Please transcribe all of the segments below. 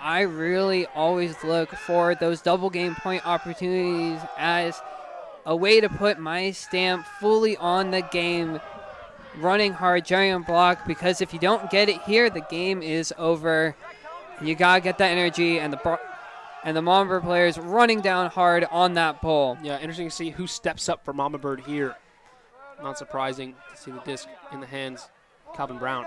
I really always look for those double game point opportunities as a way to put my stamp fully on the game, running hard, giant block, because if you don't get it here, the game is over. You got to get that energy, and the Mama Bird players running down hard on that pole. Yeah, interesting to see who steps up for Mama Bird here. Not surprising to see the disc in the hands of Calvin Brown.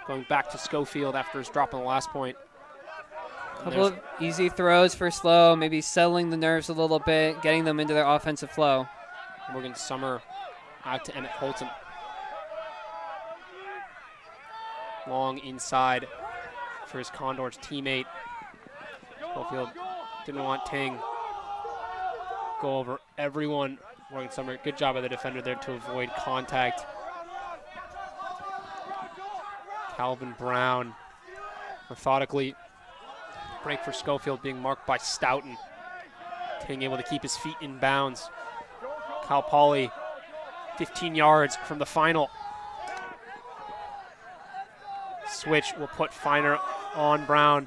Going back to Schofield after his drop on the last point. Couple of easy throws for SLO, maybe settling the nerves a little bit, getting them into their offensive flow. Morgan Summer out to Emmett Holton. Long inside for his Condors teammate. Schofield didn't want Ting go over everyone. Morgan Summer, good job by the defender there to avoid contact. Calvin Brown methodically break for Schofield, being marked by Stoughton. Ting able to keep his feet in bounds. Cal Poly 15 yards from the final. Switch will put Feiner on Brown.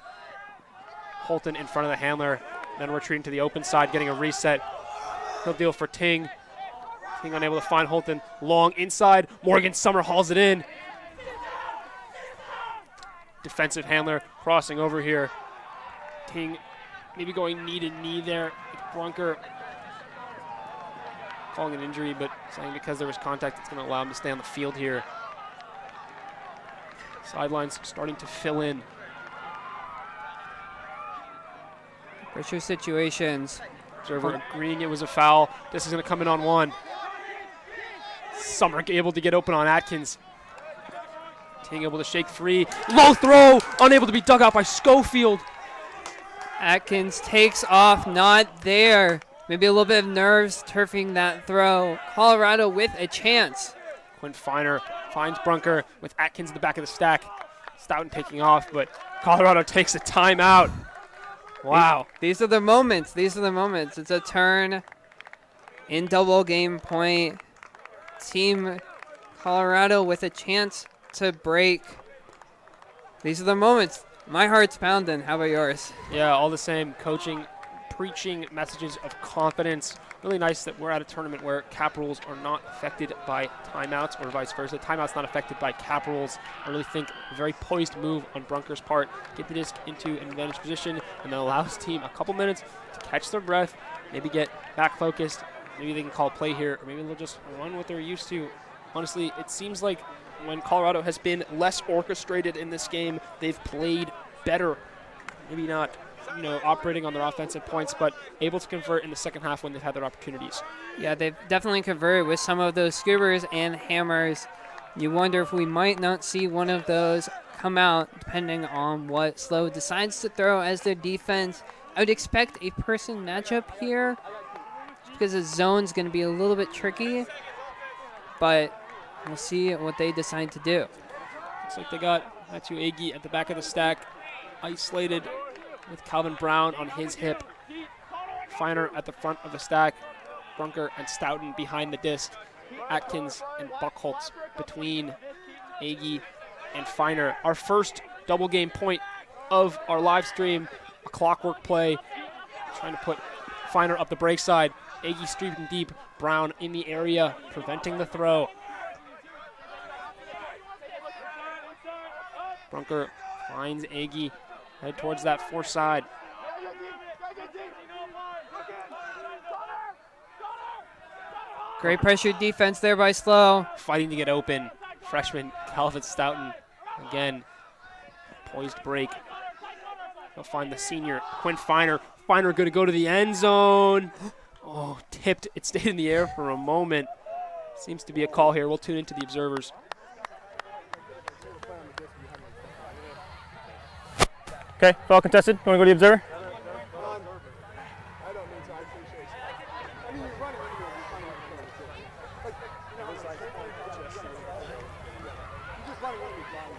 Holton in front of the handler, then retreating to the open side, getting a reset. He'll deal for Ting. Ting unable to find Holton. Long inside. Morgan Summer hauls it in. Defensive handler crossing over here. Ting maybe going knee to knee there. Brunker calling an injury, but saying because there was contact, it's going to allow him to stay on the field here. Sidelines starting to fill in. Pressure situations. Observer agreeing it was a foul. This is going to come in on one. Summer able to get open on Atkins. Ting able to shake free. Low throw, unable to be dug out by Schofield. Atkins takes off, not there. Maybe a little bit of nerves turfing that throw. Colorado with a chance. Quinn Feiner finds Brunker with Atkins in the back of the stack. Stoughton taking off, but Colorado takes a timeout. Wow. These are the moments. These are the moments. It's a turn in double game point. Team Colorado with a chance to break. These are the moments. My heart's pounding. How about yours? Yeah, all the same. Coaching, preaching messages of confidence. Really nice that we're at a tournament where cap rules are not affected by timeouts or vice versa. Timeouts not affected by cap rules. I really think a very poised move on Brunker's part. Get the disc into an advantage position and then allow his team a couple minutes to catch their breath, maybe get back focused. Maybe they can call a play here, or maybe they'll just run what they're used to. Honestly, it seems like when Colorado has been less orchestrated in this game, they've played better. Maybe not, operating on their offensive points, but able to convert in the second half when they've had their opportunities. Yeah, they've definitely converted with some of those scoobers and hammers. You wonder if we might not see one of those come out depending on what SLO decides to throw as their defense. I would expect a person matchup here just because the zone's going to be a little bit tricky, but we'll see what they decide to do. Looks like they got Matthew Agee at the back of the stack, isolated with Calvin Brown on his hip. Feiner at the front of the stack. Brunker and Stoughton behind the disc. Atkins and Buchholz between Agee and Feiner. Our first double game point of our live stream. A clockwork play. Trying to put Feiner up the break side. Agee streaking deep. Brown in the area, preventing the throw. Brunker finds Agee. Head towards that far side. Great pressure defense there by SLO. Fighting to get open. Freshman Calvin Stoughton. Again, poised break. He'll find the senior, Quinn Feiner. Feiner going to go to the end zone. Oh, tipped. It stayed in the air for a moment. Seems to be a call here. We'll tune into the observers. Okay, foul contested. You want to go to the observer?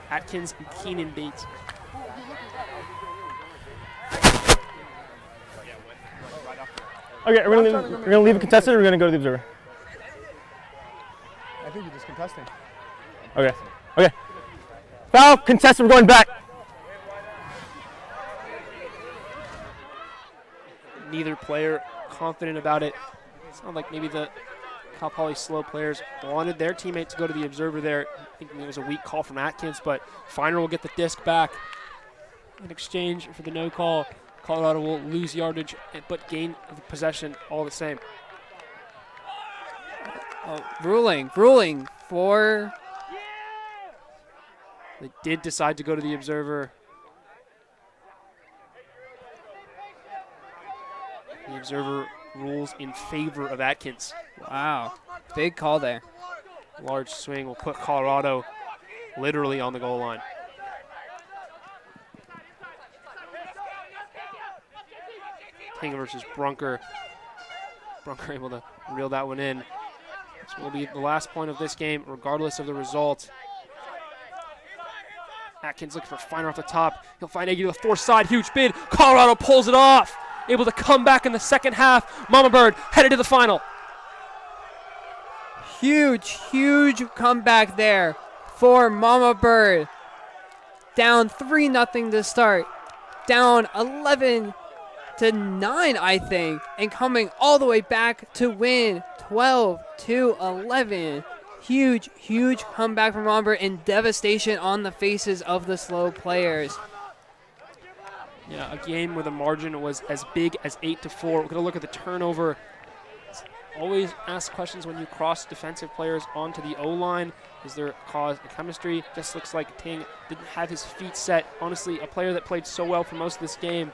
Atkins and Keenan Bates. Okay, we're gonna leave it contested, or we're gonna go to the observer. I think you're just contesting. Okay. Okay. Foul, contested, we're going back. Neither player confident about it. It sounded like maybe the Cal Poly SLO players wanted their teammate to go to the observer there. I think it was a weak call from Atkins, but Feiner will get the disc back in exchange for the no call. Colorado will lose yardage but gain the possession all the same. Oh, ruling for. They did decide to go to the observer. The observer rules in favor of Atkins. Wow, big call there. Large swing will put Colorado literally on the goal line. King versus Brunker. Brunker able to reel that one in. This will be the last point of this game, regardless of the result. Atkins looking for Feiner off the top. He'll find Aggie to the force side. Huge bid. Colorado pulls it off. Able to come back in the second half. Mama Bird headed to the final. Huge comeback there for Mama Bird. Down 3-0 to start. Down 11-9, I think, and coming all the way back to win 12-11. Huge comeback from Mama Bird and devastation on the faces of the SLO players. Yeah, a game where the margin was as big as 8-4. We're going to look at the turnover. Always ask questions when you cross defensive players onto the O-line. Is there cause of chemistry? Just looks like Ting didn't have his feet set. Honestly, a player that played so well for most of this game.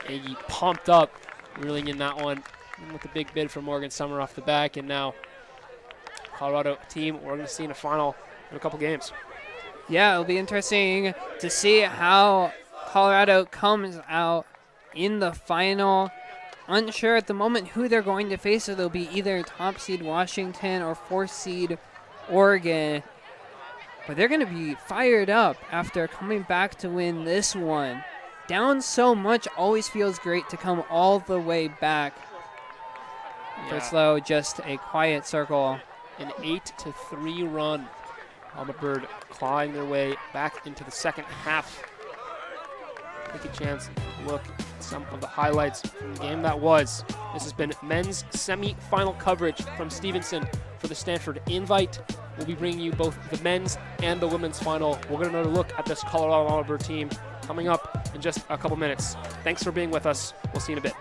Aggie pumped up, reeling in that one with the big bid from Morgan Summer off the back. And now Colorado team we're going to see in a final in a couple games. Yeah, it'll be interesting to see how Colorado comes out in the final. Unsure at the moment who they're going to face. So they'll be either top seed Washington or 4th seed Oregon. But they're going to be fired up after coming back to win this one. Down so much always feels great to come all the way back. For SLO, just a quiet circle. An 8-3 run. Mama Bird clawing their way back into the second half. Take a chance to look at some of the highlights from the game that was. This has been men's semi-final coverage from Stevenson for the Stanford Invite. We'll be bringing you both the men's and the women's final. We're going to another look at this Colorado Mama Bird team coming up in just a couple minutes. Thanks for being with us. We'll see you in a bit.